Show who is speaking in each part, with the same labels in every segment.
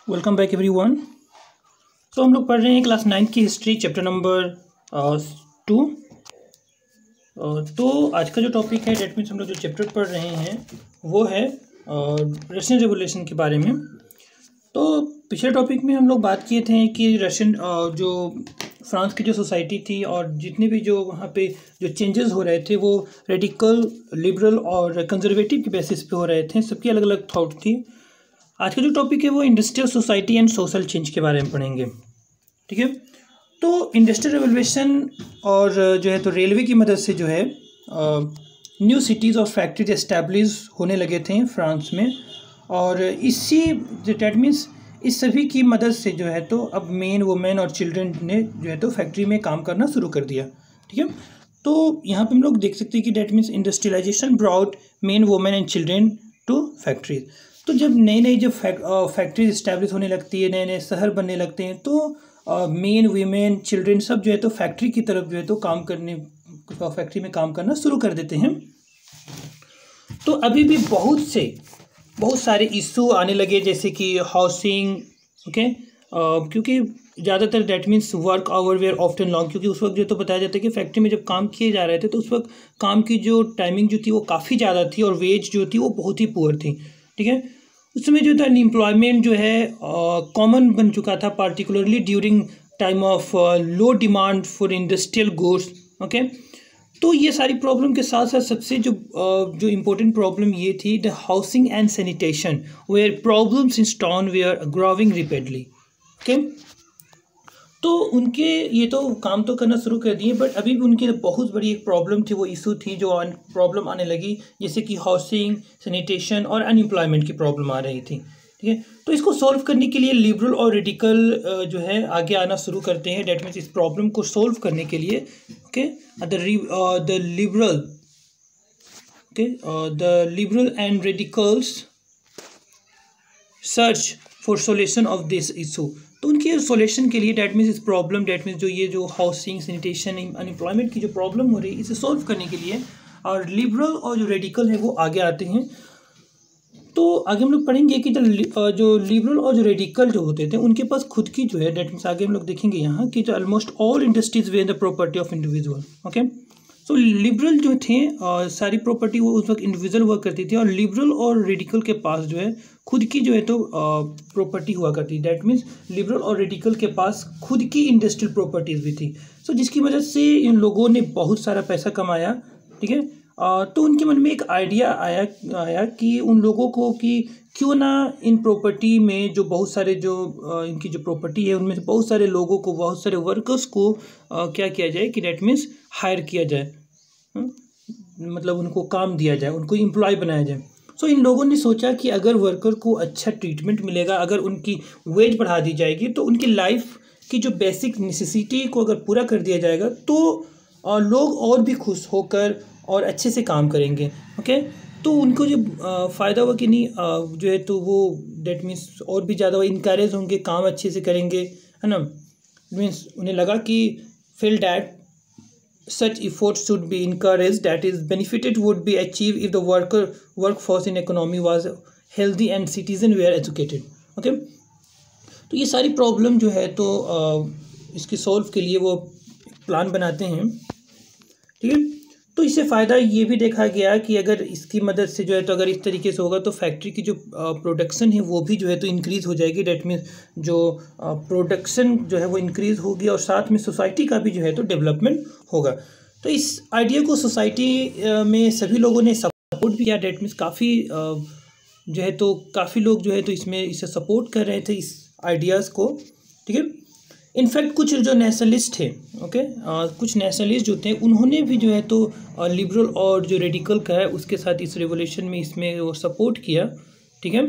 Speaker 1: Welcome back everyone. तो हम लोग पढ़ रहे हैं क्लास 9 की हिस्ट्री चैप्टर नंबर 2। तो आज का जो टॉपिक है डेट मीन्स हम लोग जो चैप्टर पढ़ रहे हैं वो है रशियन रेवोल्यूशन के बारे में। तो पिछले टॉपिक में हम लोग बात किए थे कि रशियन जो फ्रांस की जो सोसाइटी थी और जितने भी जो वहाँ पे जो चेंजेस हो रहे थे वो रेडिकल, लिबरल और कंजर्वेटिव के बेसिस पे हो रहे थे। सबकी अलग अलग थॉट थी। आज का जो टॉपिक है वो industrial society and social change के बारे में पढ़ेंगे। ठीक है, तो इंडस्ट्रियल रेवोल्यूशन और जो है तो रेलवे की मदद से जो है न्यू सिटीज़ और फैक्ट्रीज एस्टैब्लिश होने लगे थे फ्रांस में। और इसी डेट मीन्स इस सभी की मदद से जो है तो अब मेन वुमेन और चिल्ड्रन ने जो है तो फैक्ट्री में काम करना शुरू कर दिया। ठीक है, तो यहाँ पे हम लोग देख सकते हैं कि that means industrialization brought men women and children to factories. तो जब नई नई जब फैक्ट्रीज इस्टेब्लिश होने लगती है, नए नए शहर बनने लगते हैं, तो मेन वीमेन चिल्ड्रन सब जो है तो फैक्ट्री की तरफ जो है तो फैक्ट्री में काम करना शुरू कर देते हैं। तो अभी भी बहुत सारे इशू आने लगे, जैसे कि हाउसिंग। ओके, क्योंकि ज़्यादातर that means work hour were often long, क्योंकि उस वक्त जो तो बताया जाता है कि फैक्ट्री में जब काम किए जा रहे थे तो उस वक्त काम की जो टाइमिंग जो थी वो काफ़ी ज़्यादा थी और वेज जो थी वो बहुत ही पुअर थी। ठीक है, उस समय जो था अनएम्प्लॉयमेंट जो है कॉमन बन चुका था, particularly during time of low demand for industrial goods. Okay, तो ये सारी प्रॉब्लम के साथ साथ सबसे जो इम्पोर्टेंट प्रॉब्लम ये थी the housing and sanitation were problems in town were growing rapidly. Okay, तो उनके ये तो काम तो करना शुरू कर दिए, बट अभी भी उनकी बहुत बड़ी एक प्रॉब्लम थी, वो इशू थी जो प्रॉब्लम आने लगी, जैसे कि हाउसिंग, सैनिटेशन और अनएम्प्लॉयमेंट की प्रॉब्लम आ रही थी। ठीक है, तो इसको सॉल्व करने के लिए लिबरल और रेडिकल जो है आगे आना शुरू करते हैं। डेट मीन्स इस प्रॉब्लम को सॉल्व करने के लिए okay the liberal and radicals search for solution of this issue. तो उनके सोल्यूशन के लिए डेट मीन्स इस प्रॉब्लम, डेट मीन्स जो ये जो हाउसिंग, सैनिटेशन, अनएम्प्लॉयमेंट की जो प्रॉब्लम हो रही है इसे सॉल्व करने के लिए और लिबरल और जो रेडिकल है वो आगे आते हैं। तो आगे हम लोग पढ़ेंगे कि जो लिबरल और जो रेडिकल जो होते थे उनके पास खुद की जो है डेट मीन्स आगे हम लोग देखेंगे यहाँ कि जो almost all industries way the property of individual. Okay, so liberal जो थे सारी प्रॉपर्टी वो उस वक्त इंडिविजुअल हुआ करती थी, और लिबरल और रेडिकल के पास जो है खुद की जो है तो प्रॉपर्टी हुआ करती थी। दैट मीन्स लिबरल और रेडिकल के पास खुद की इंडस्ट्रियल प्रॉपर्टीज भी थी। सो जिसकी वजह से इन लोगों ने बहुत सारा पैसा कमाया। ठीक है, तो उनके मन में एक आइडिया आया कि उन लोगों को कि क्यों ना इन प्रॉपर्टी में जो बहुत सारे जो इनकी जो प्रॉपर्टी है उनमें से बहुत सारे लोगों को, बहुत सारे वर्कर्स को क्या किया जाए कि डेट मीन्स हायर किया जाए, मतलब उनको काम दिया जाए, उनको एम्प्लॉय बनाया जाए। सो इन लोगों ने सोचा कि अगर वर्कर को अच्छा ट्रीटमेंट मिलेगा, अगर उनकी वेज बढ़ा दी जाएगी, तो उनकी लाइफ की जो बेसिक नेसेसिटी को अगर पूरा कर दिया जाएगा तो लोग और भी खुश होकर और अच्छे से काम करेंगे। ओके, तो उनको जो फ़ायदा हुआ कि नहीं जो है तो वो डेट मीन्स और भी ज़्यादा इनकरेज होंगे, काम अच्छे से करेंगे, है ना। मीन्स उन्हें लगा कि feel that such efforts should be encouraged, that is benefited would be achieved if the workforce in economy was healthy and citizen were educated. Okay, तो ये सारी प्रॉब्लम जो है तो इसके सॉल्व के लिए वो प्लान बनाते हैं। ठीक है, तो इससे फ़ायदा ये भी देखा गया कि अगर इसकी मदद से जो है तो अगर इस तरीके से होगा तो फैक्ट्री की जो प्रोडक्शन है वो भी जो है तो इंक्रीज़ हो जाएगी। डेट मीन्स जो प्रोडक्शन जो है वो इंक्रीज़ होगी और साथ में सोसाइटी का भी जो है तो डेवलपमेंट होगा। तो इस आइडिया को सोसाइटी में सभी लोगों ने सपोर्ट भी किया। डेट मीन्स काफ़ी जो है तो काफ़ी लोग जो है तो इसे सपोर्ट कर रहे थे इस आइडियाज़ को। ठीक है, इनफैक्ट कुछ जो नेशनलिस्ट थे, ओके, कुछ नेशनलिस्ट जो थे उन्होंने भी जो है तो लिबरल और जो रेडिकल का है उसके साथ इस रेवोल्यूशन में इसमें वो सपोर्ट किया। ठीक है,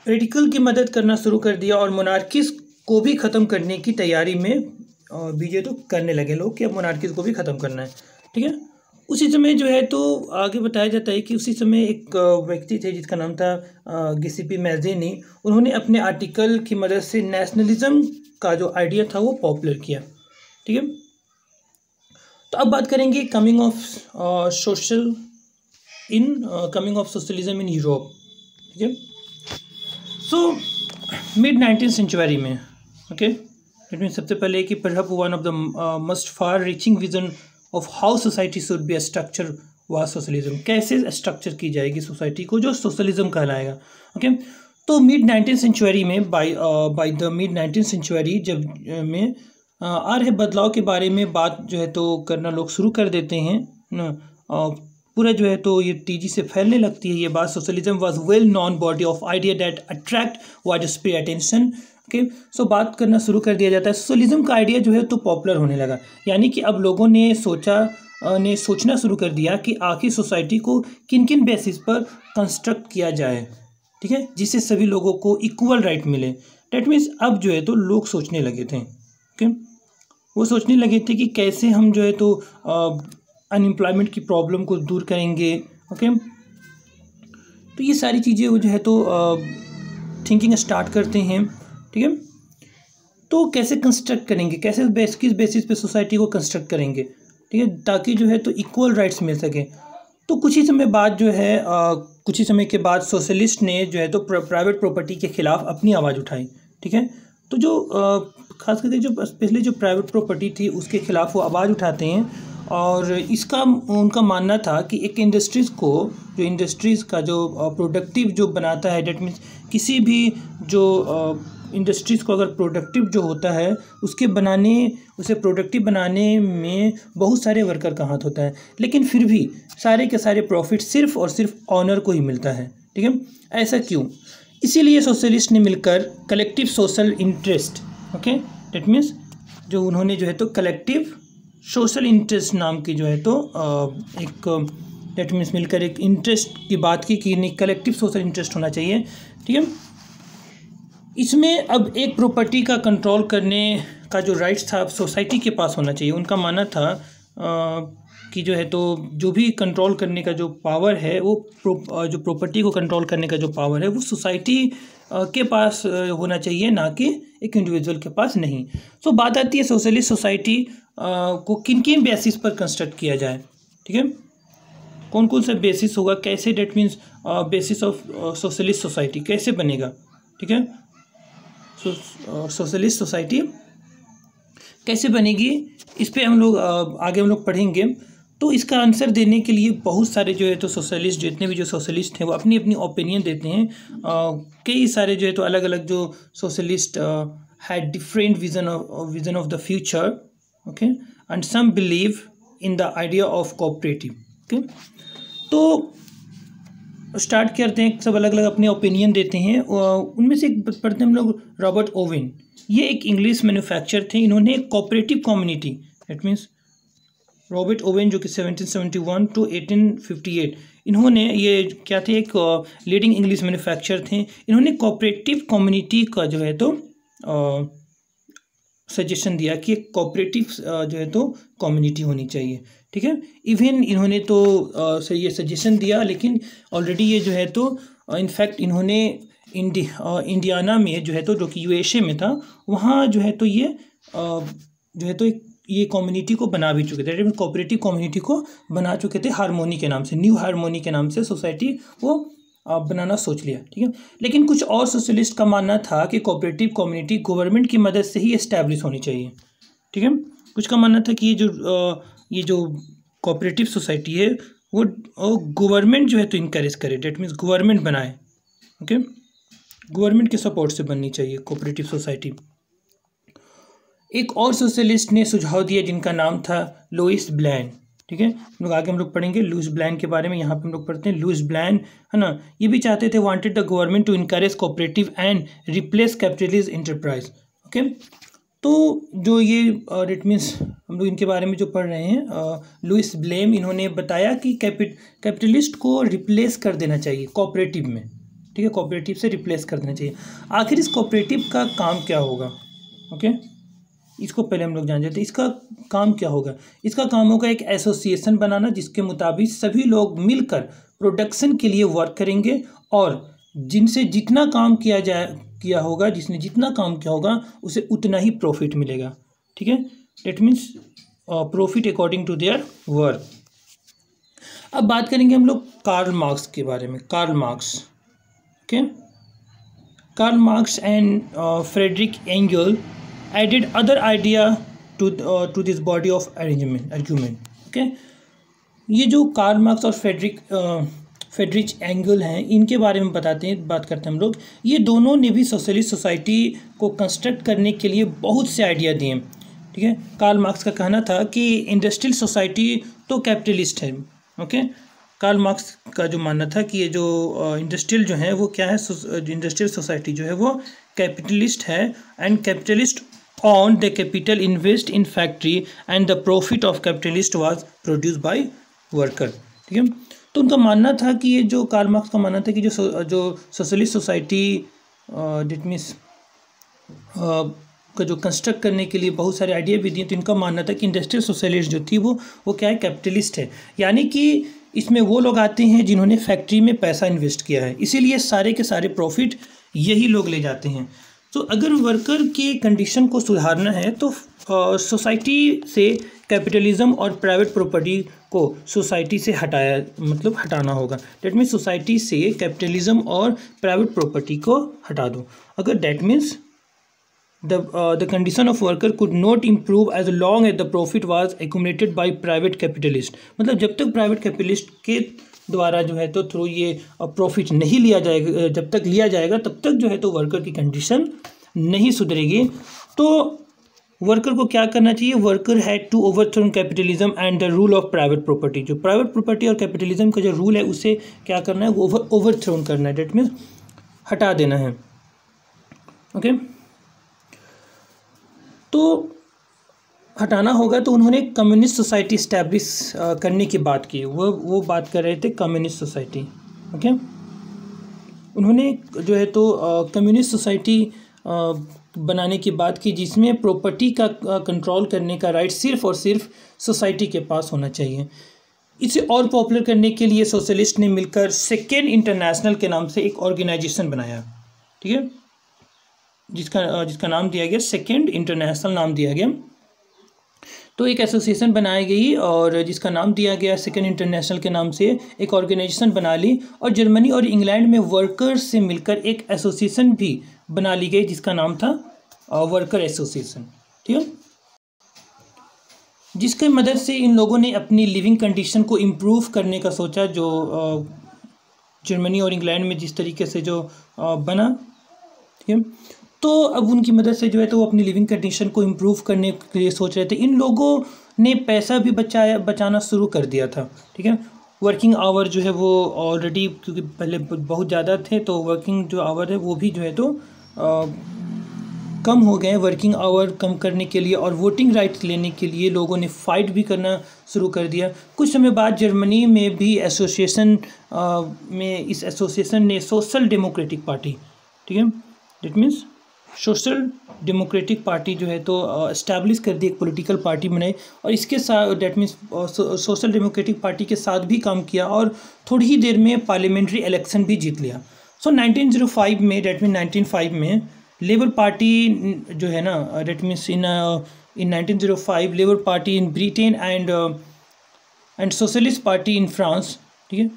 Speaker 1: रेडिकल की मदद करना शुरू कर दिया और मोनार्किस्ट को भी ख़त्म करने की तैयारी में बीजे तो करने लगे लोग कि अब मोनार्किस्ट को भी ख़त्म करना है। ठीक है, उसी समय जो है तो आगे बताया जाता है कि उसी समय एक व्यक्ति थे जिसका नाम था गिसिपी मैज़ेनी। उन्होंने अपने आर्टिकल की मदद से नेशनलिज्म का जो आइडिया था वो पॉपुलर किया। ठीक है, तो अब बात करेंगे coming of socialism in Europe. ठीक है, सो मिड 19th सेंचुरी में ओके इट मीन सबसे पहले कि perhaps one of the most far reaching vision of how society should be structure was socialism, कैसे स्ट्रक्चर की जाएगी सोसाइटी को जो सोशलिज्म कहलाएगा। ओके तो मिड 19th सेंचुरी में by the mid 19th century जब में आ रहे बदलाव के बारे में बात जो है तो करना लोग शुरू कर देते हैं ना, पूरा जो है तो ये तेजी से फैलने लगती है ये बात। Socialism was well non body of idea that attract wide spread attention. Okay so बात करना शुरू कर दिया जाता है। सोशलिज्म का आइडिया जो है तो पॉपुलर होने लगा, यानी कि अब लोगों ने सोचना शुरू कर दिया कि आखिर सोसाइटी को किन किन बेसिस पर कंस्ट्रक्ट किया जाए, ठीक है, जिससे सभी लोगों को इक्वल राइट मिले। डैट मीन्स अब जो है तो लोग सोचने लगे थे। ओके वो सोचने लगे थे कि कैसे हम जो है तो अनएम्प्लॉयमेंट की प्रॉब्लम को दूर करेंगे। ओके तो ये सारी चीज़ें वो जो है तो थिंकिंग स्टार्ट करते हैं, ठीक है। तो कैसे कंस्ट्रक्ट करेंगे, कैसे किस बेसिस पे सोसाइटी को कंस्ट्रक्ट करेंगे, ठीक है, ताकि जो है तो इक्वल राइट्स मिल सके। तो कुछ ही समय बाद जो है कुछ ही समय के बाद सोशलिस्ट ने जो है तो प्राइवेट प्रॉपर्टी के खिलाफ अपनी आवाज़ उठाई, ठीक है। तो जो खास करके जो स्पेशली जो प्राइवेट प्रॉपर्टी थी उसके खिलाफ वो आवाज़ उठाते हैं, और इसका उनका मानना था कि एक इंडस्ट्रीज़ को, जो इंडस्ट्रीज़ का जो प्रोडक्टिव जो बनाता है, डेट मीन्स किसी भी जो इंडस्ट्रीज़ को अगर प्रोडक्टिव जो होता है उसे प्रोडक्टिव बनाने में बहुत सारे वर्कर का हाथ होता है, लेकिन फिर भी सारे के सारे प्रॉफिट सिर्फ और सिर्फ ऑनर को ही मिलता है, ठीक है। ऐसा क्यों? इसीलिए सोशलिस्ट ने मिलकर collective social interest, okay that means जो उन्होंने जो है तो कलेक्टिव सोशल इंटरेस्ट नाम की जो है तो एक डेट मीन्स मिलकर एक इंटरेस्ट की बात की कि नहीं कलेक्टिव सोशल इंटरेस्ट होना चाहिए, ठीक है। इसमें अब एक प्रॉपर्टी का कंट्रोल करने का जो राइट्स था अब सोसाइटी के पास होना चाहिए। उनका मानना था कि जो है तो जो भी कंट्रोल करने का जो पावर है वो जो प्रॉपर्टी को कंट्रोल करने का जो पावर है वो सोसाइटी के पास होना चाहिए, ना कि एक इंडिविजुअल के पास नहीं। सो बात आती है सोशलिस्ट सोसाइटी को किन किन बेसिस पर कंस्ट्रक्ट किया जाए, ठीक है, कौन कौन सा बेसिस होगा, कैसे, that means basis of socialist society कैसे बनेगा, ठीक है। सोशलिस्ट सोसाइटी कैसे बनेगी इस पे हम लोग आगे हम लोग पढ़ेंगे। तो इसका आंसर देने के लिए बहुत सारे जो है तो सोशलिस्ट, जितने भी जो सोशलिस्ट हैं वो अपनी अपनी ओपिनियन देते हैं। कई सारे जो है तो अलग अलग जो socialist had different vision of the future, okay, and some believe in the idea of cooperative. Okay तो स्टार्ट करते हैं, सब अलग अलग अपने ओपिनियन देते हैं। उनमें से एक पढ़ते हैं हम लोग रॉबर्ट ओवेन। ये एक इंग्लिश मैन्युफैक्चरर थे। इन्होंने एक cooperative community, that means Robert Owen जो कि 1771 to 1858 इन्होंने ये क्या थे, एक लीडिंग इंग्लिश मैन्युफैक्चरर थे। इन्होंने कोऑपरेटिव कम्युनिटी का जो है तो सजेशन दिया कि एक कोऑपरेटिव जो है तो कम्युनिटी होनी चाहिए, ठीक है। इवन इन्होंने तो ये सजेशन दिया, लेकिन ऑलरेडी ये जो है तो इनफैक्ट इन्होंने इंडियाना में जो है तो जो कि यूएसए में था वहाँ जो है तो ये जो है तो ये कम्युनिटी को बना भी चुके थे, कोऑपरेटिव कम्युनिटी को बना चुके थे हारमोनी के नाम से, न्यू हारमोनी के नाम से सोसाइटी वो बनाना सोच लिया, ठीक है। लेकिन कुछ और सोशलिस्ट का मानना था कि कोऑपरेटिव कम्युनिटी गवर्नमेंट की मदद से ही एस्टैब्लिश होनी चाहिए, ठीक है। कुछ का मानना था कि ये जो कोऑपरेटिव सोसाइटी है वो गवर्नमेंट जो है तो इनकरेज करे, डेट मीन्स गवर्नमेंट बनाए, ओके, गवर्नमेंट के सपोर्ट से बननी चाहिए कोऑपरेटिव सोसाइटी। एक और सोशलिस्ट ने सुझाव दिया जिनका नाम था लुइस ब्लैन, ठीक है। हम लोग आगे हम लोग पढ़ेंगे लुइस ब्लैन के बारे में। यहाँ पे हम लोग पढ़ते हैं लुइस ब्लैन, है ना, ये भी चाहते थे wanted the government to encourage cooperative and replace capitalist enterprise, okay. तो जो ये इट मीन्स हम लोग इनके बारे में जो पढ़ रहे हैं, लुइस ब्लेम, इन्होंने बताया कि कैपिटलिस्ट को रिप्लेस कर देना चाहिए कोऑपरेटिव में, ठीक है, कोऑपरेटिव से रिप्लेस कर देना चाहिए। आखिर इस कोऑपरेटिव का काम क्या होगा, ओके, इसको पहले हम लोग जान जाते हैं। इसका काम क्या होगा? इसका काम होगा एक एसोसिएशन बनाना जिसके मुताबिक सभी लोग मिलकर प्रोडक्शन के लिए वर्क करेंगे और जिनसे जितना काम किया होगा जिसने जितना काम किया होगा उसे उतना ही प्रॉफिट मिलेगा, ठीक है। That means profit according to their work. अब बात करेंगे हम लोग कार्ल मार्क्स के बारे में। Karl Marx, okay, Karl Marx and Friedrich Engels added other idea to this body of argument. Okay, ये जो कार्ल मार्क्स और फ्रेडरिच एंगल हैं, इनके बारे में बात करते हैं हम लोग। ये दोनों ने भी सोशलिस्ट सोसाइटी को कंस्ट्रक्ट करने के लिए बहुत से आइडिया दिए। ठीक है, कार्ल मार्क्स का कहना था कि इंडस्ट्रियल सोसाइटी तो कैपिटलिस्ट है। ओके, कार्ल मार्क्स का जो मानना था कि ये जो इंडस्ट्रियल जो है वो क्या है, इंडस्ट्रियल सोसाइटी जो है वो कैपिटलिस्ट है, and capitalist on the capital invest in factory and the profit of capitalist was produce by worker. ठीक है, तो उनका मानना था कि ये जो कार्ल मार्क्स का मानना था कि जो सोशलिस्ट सोसाइटी डेट मीन्स का जो कंस्ट्रक्ट करने के लिए बहुत सारे आइडिया भी दिए। तो इनका मानना था कि इंडस्ट्रियल सोशलिस्ट जो थी वो क्या है, कैपिटलिस्ट है, यानी कि इसमें वो लोग आते हैं जिन्होंने फैक्ट्री में पैसा इन्वेस्ट किया है, इसीलिए सारे के सारे प्रॉफिट यही लोग ले जाते हैं। तो अगर वर्कर के कंडीशन को सुधारना है तो सोसाइटी से कैपिटलिज्म और प्राइवेट प्रॉपर्टी को सोसाइटी से हटाना होगा। डेट मीन्स सोसाइटी से कैपिटलिज्म और प्राइवेट प्रॉपर्टी को हटा दो। अगर that means the condition of worker could not improve as long as the profit was accumulated by private capitalist। मतलब जब तक प्राइवेट कैपिटलिस्ट के द्वारा जो है तो थ्रू ये प्रॉफिट नहीं लिया जाएगा, जब तक लिया जाएगा तब तक जो है तो वर्कर की कंडीशन नहीं सुधरेगी। तो वर्कर को क्या करना चाहिए, worker had to overthrow capitalism and the rule of private property. जो प्राइवेट प्रॉपर्टी और कैपिटलिज्म का जो रूल है उसे क्या करना है, ओवरथ्रो करना है, डेट मीन्स हटा देना है। ओके, तो हटाना होगा। तो उन्होंने कम्युनिस्ट सोसाइटी इस्टेब्लिश करने की बात की। वो बात कर रहे थे कम्युनिस्ट सोसाइटी। ओके, उन्होंने जो है तो कम्युनिस्ट सोसाइटी बनाने की बात की जिसमें प्रॉपर्टी का कंट्रोल करने का राइट सिर्फ और सिर्फ सोसाइटी के पास होना चाहिए। इसे और पॉपुलर करने के लिए सोशलिस्ट ने मिलकर सेकेंड इंटरनेशनल के नाम से एक ऑर्गेनाइजेशन बनाया। ठीक है, जिसका नाम दिया गया सेकेंड इंटरनेशनल नाम दिया गया। तो एक एसोसिएशन बनाई गई और जिसका नाम दिया गया सेकेंड इंटरनेशनल के नाम से एक ऑर्गेनाइजेशन बना ली, और जर्मनी और इंग्लैंड में वर्कर्स से मिलकर एक एसोसिएशन भी बना ली गई जिसका नाम था वर्कर एसोसिएशन। ठीक है, जिसकी मदद से इन लोगों ने अपनी लिविंग कंडीशन को इम्प्रूव करने का सोचा, जो जर्मनी और इंग्लैंड में जिस तरीके से जो बना। ठीक है, तो अब उनकी मदद से जो है तो वो अपनी लिविंग कंडीशन को इम्प्रूव करने के लिए सोच रहे थे। इन लोगों ने पैसा भी बचाना शुरू कर दिया था। ठीक है, वर्किंग आवर जो है वो ऑलरेडी, क्योंकि पहले बहुत ज़्यादा थे तो वर्किंग जो आवर है वो भी जो है तो कम हो गए। वर्किंग आवर कम करने के लिए और वोटिंग राइट्स लेने के लिए लोगों ने फ़ाइट भी करना शुरू कर दिया। कुछ समय बाद जर्मनी में भी इस एसोसिएशन ने सोशल डेमोक्रेटिक पार्टी, ठीक है, that means social democratic party जो है तो इस्टेब्लिश कर दी, एक पॉलिटिकल पार्टी बनाई, और इसके साथ that means social democratic party के साथ भी काम किया और थोड़ी ही देर में पार्लियामेंट्री इलेक्शन भी जीत लिया। सो 1905 में, डेट मीन 1905 में लेबर पार्टी जो है ना, that means in 1905 labour party in Britain and socialist party in France, ठीक है,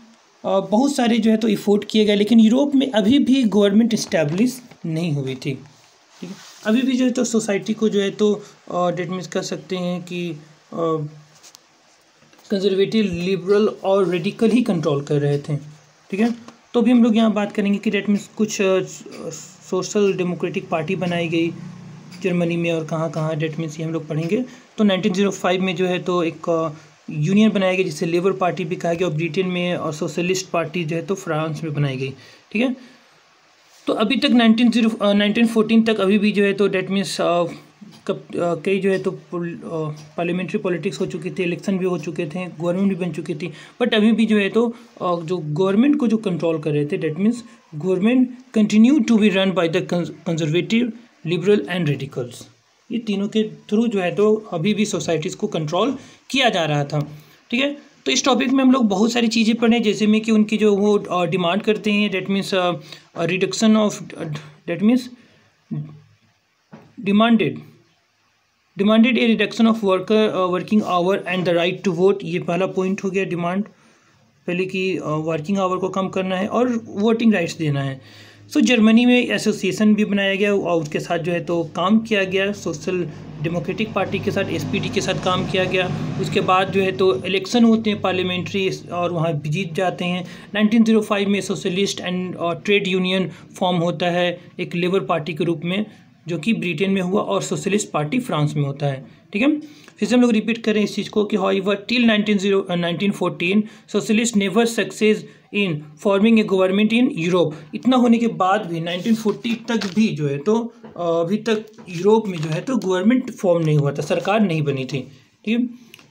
Speaker 1: बहुत सारे जो है तो इफोर्ट किए गए, लेकिन यूरोप में अभी भी गवर्नमेंट इस्टेब्लिश नहीं हुई थी। ठीक है, अभी भी जो है तो सोसाइटी को जो है तो डेट मीन्स कह सकते हैं कि कंजर्वेटिव, लिबरल और रेडिकल ही कंट्रोल कर रहे थे। ठीक है, तो भी हम लोग यहाँ बात करेंगे कि डेट मीन्स कुछ सोशल डेमोक्रेटिक पार्टी बनाई गई जर्मनी में और कहाँ कहाँ, डेट मीन्स ये हम लोग पढ़ेंगे। तो 1905 में जो है तो एक यूनियन बनाई गई जिसे लेबर पार्टी भी कहा गया, और ब्रिटेन में, और सोशलिस्ट पार्टी जो है तो फ्रांस में बनाई गई। ठीक है, तो अभी तक 1914 तक अभी भी जो है तो डेट मीन्स कई जो है तो पार्लियामेंट्री पॉलिटिक्स हो चुकी थी, इलेक्शन भी हो चुके थे, गवर्नमेंट भी बन चुकी थी, बट अभी भी जो है तो जो गवर्नमेंट को जो कंट्रोल कर रहे थे, that means government continue to be run by the conservative, liberal and radicals. ये तीनों के थ्रू जो है तो अभी भी सोसाइटीज़ को कंट्रोल किया जा रहा था। ठीक है, तो इस टॉपिक में हम लोग बहुत सारी चीज़ें पढ़ें, जैसे में कि उनकी जो वो डिमांड करते हैं, that means reduction of, that means demanded a reduction of working hour and the right to vote. ये पहला पॉइंट हो गया डिमांड, पहले कि वर्किंग आवर को कम करना है और वोटिंग राइट्स देना है। सो जर्मनी में एसोसिएशन भी बनाया गया और उसके साथ जो है तो काम किया गया, सोशल डेमोक्रेटिक पार्टी के साथ, एसपीडी के साथ काम किया गया। उसके बाद जो है तो इलेक्शन होते हैं पार्लियामेंट्री और वहाँ जीत जाते हैं। 1905 में socialist and trade union form होता है एक लेबर पार्टी के रूप में, जो कि ब्रिटेन में हुआ, और सोशलिस्ट पार्टी फ्रांस में होता है। ठीक है, फिर से हम लोग रिपीट करें इस चीज़ को कि however till 1914 socialist never success in forming a government in Europe. इतना होने के बाद भी 1940 तक भी जो है तो अभी तक यूरोप में जो है तो गवर्नमेंट फॉर्म नहीं हुआ था, सरकार नहीं बनी थी। ठीक है,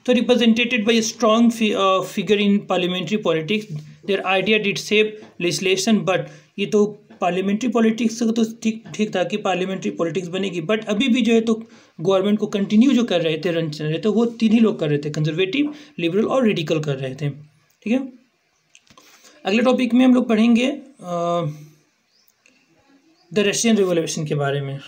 Speaker 1: तो represented by a strong figure in parliamentary politics, their idea did shape legislation, but ये तो पार्लियामेंट्री पॉलिटिक्स तो ठीक था कि पार्लियामेंट्री पॉलिटिक्स बनेगी, बट अभी भी जो है तो गवर्नमेंट को कंटिन्यू जो कर रहे थे, रन चल रहे थे, वो तीन ही लोग कर रहे थे, कंजर्वेटिव, लिबरल और रेडिकल कर रहे थे। ठीक है, अगले टॉपिक में हम लोग पढ़ेंगे द रशियन रिवॉल्यूशन के बारे में।